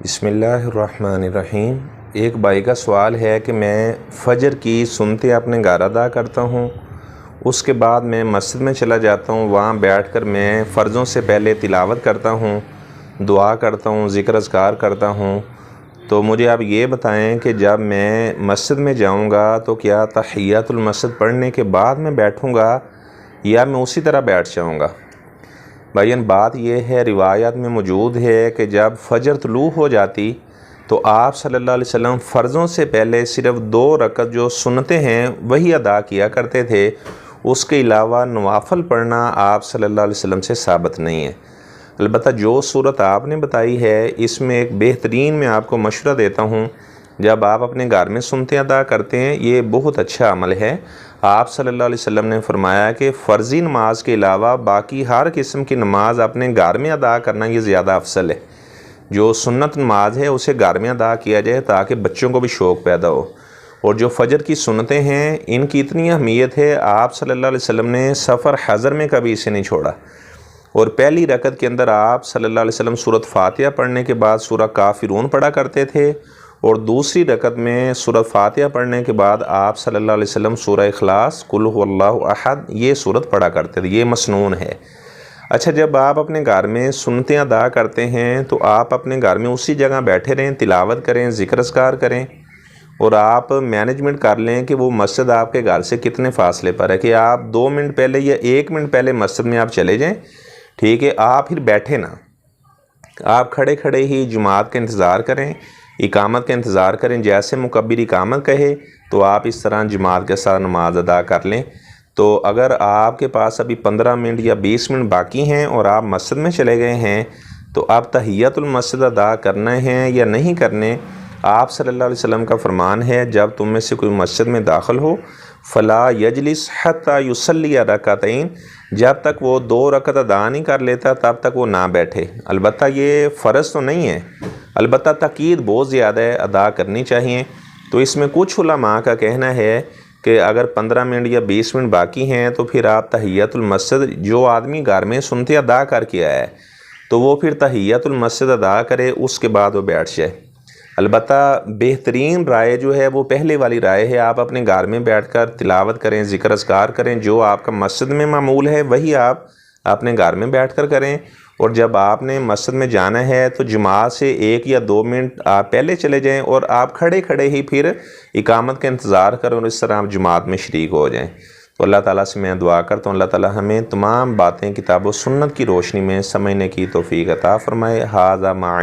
بسم اللہ الرحمن الرحیم۔ ایک بھائی کا سوال ہے کہ میں فجر کی سنتیں اپنے گھر ادا کرتا ہوں، اس کے بعد میں مسجد میں چلا جاتا ہوں، وہاں بیٹھ کر میں فرضوں سے پہلے تلاوت کرتا ہوں، دعا کرتا ہوں، ذکر اذکار کرتا ہوں۔ تو مجھے آپ یہ بتائیں کہ جب میں مسجد میں جاؤں گا تو کیا تحیۃ المسجد پڑھنے کے بعد میں بیٹھوں گا یا میں اسی طرح بیٹھ جاؤں گا؟ بھائین، بات یہ ہے، روایات میں موجود ہے کہ جب فجر طلوع ہو جاتی تو آپ صلی اللہ علیہ وسلم فرضوں سے پہلے صرف 2 رکعت جو سنتیں ہیں وہی ادا کیا کرتے تھے، اس کے علاوہ نوافل پڑھنا آپ صلی اللہ علیہ وسلم سے ثابت نہیں ہے۔ البتہ جو صورت آپ نے بتائی ہے اس میں ایک بہترین میں آپ کو مشورہ دیتا ہوں، جب آپ اپنے گھر میں سنتیں ادا کرتے ہیں یہ بہت اچھا عمل ہے۔ آپ صلی اللہ علیہ وسلم نے فرمایا کہ فرضی نماز کے علاوہ باقی ہر قسم کی نماز اپنے گھر میں ادا کرنا یہ زیادہ افضل ہے۔ جو سنت نماز ہے اسے گھر میں ادا کیا جائے تاکہ بچوں کو بھی شوق پیدا ہو۔ اور جو فجر کی سنتیں ہیں ان کی اتنی اہمیت ہے، آپ صلی اللہ علیہ وسلم نے سفر حضر میں کبھی اسے نہیں چھوڑا۔ اور پہلی رکعت کے اندر آپ صلی اللہ علیہ وسلم سورۃ فاتحہ پڑھنے کے بعد سورہ کافرون پڑھا کرتے تھے، اور دوسری رکعت میں سورۃ فاتحہ پڑھنے کے بعد آپ صلی اللہ علیہ وسلم سورہ اخلاص، قل هو اللہ احد یہ سورت پڑھا کرتے تھے۔ یہ مسنون ہے۔ اچھا، جب آپ اپنے گھر میں سنتیں ادا کرتے ہیں تو آپ اپنے گھر میں اسی جگہ بیٹھے رہیں، تلاوت کریں، ذکر اذکار کریں، اور آپ مینجمنٹ کر لیں کہ وہ مسجد آپ کے گھر سے کتنے فاصلے پر ہے، کہ آپ 2 منٹ پہلے یا 1 منٹ پہلے مسجد میں آپ چلے جائیں، ٹھیک ہے؟ آپ پھر بیٹھے نہ، آپ کھڑے کھڑے ہی جماعت کا انتظار کریں، اقامت کا انتظار کریں۔ جیسے مکبر اقامت کہے تو آپ اس طرح جماعت کے ساتھ نماز ادا کر لیں۔ تو اگر آپ کے پاس ابھی 15 منٹ یا 20 منٹ باقی ہیں اور آپ مسجد میں چلے گئے ہیں تو آپ تحیۃ المسجد ادا کرنا ہے یا نہیں کرنے؟ آپ صلی اللہ علیہ وسلم کا فرمان ہے، جب تم میں سے کوئی مسجد میں داخل ہو فلا یجلس حتی یصلی رکعتین، جب تک وہ 2 رکعت ادا نہیں کر لیتا تب تک وہ نہ بیٹھے۔ البتہ یہ فرض تو نہیں ہے، البتہ تاکید بہت زیادہ ہے، ادا کرنی چاہیے۔ تو اس میں کچھ علماء کا کہنا ہے کہ اگر 15 منٹ یا 20 منٹ باقی ہیں تو پھر آپ تحیۃ المسجد، جو آدمی گھر میں سنتیں ادا کر کے آیا ہے تو وہ پھر تحیۃ المسجد ادا کرے، اس کے بعد وہ بیٹھ جائے۔ البتہ بہترین رائے جو ہے وہ پہلے والی رائے ہے، آپ اپنے گھر میں بیٹھ کر تلاوت کریں، ذکر اذکار کریں، جو آپ کا مسجد میں معمول ہے وہی آپ اپنے گھر میں بیٹھ کر کریں۔ اور جب آپ نے مسجد میں جانا ہے تو جماعت سے 1 یا 2 منٹ آپ پہلے چلے جائیں اور آپ کھڑے کھڑے ہی پھر اقامت کا انتظار کریں، اور اس طرح آپ جماعت میں شریک ہو جائیں۔ تو اللہ تعالیٰ سے میں دعا کرتا ہوں اللہ تعالیٰ ہمیں تمام باتیں کتاب و سنت کی روشنی میں سمجھنے کی توفیق عطا فرمائے۔ ھذا ما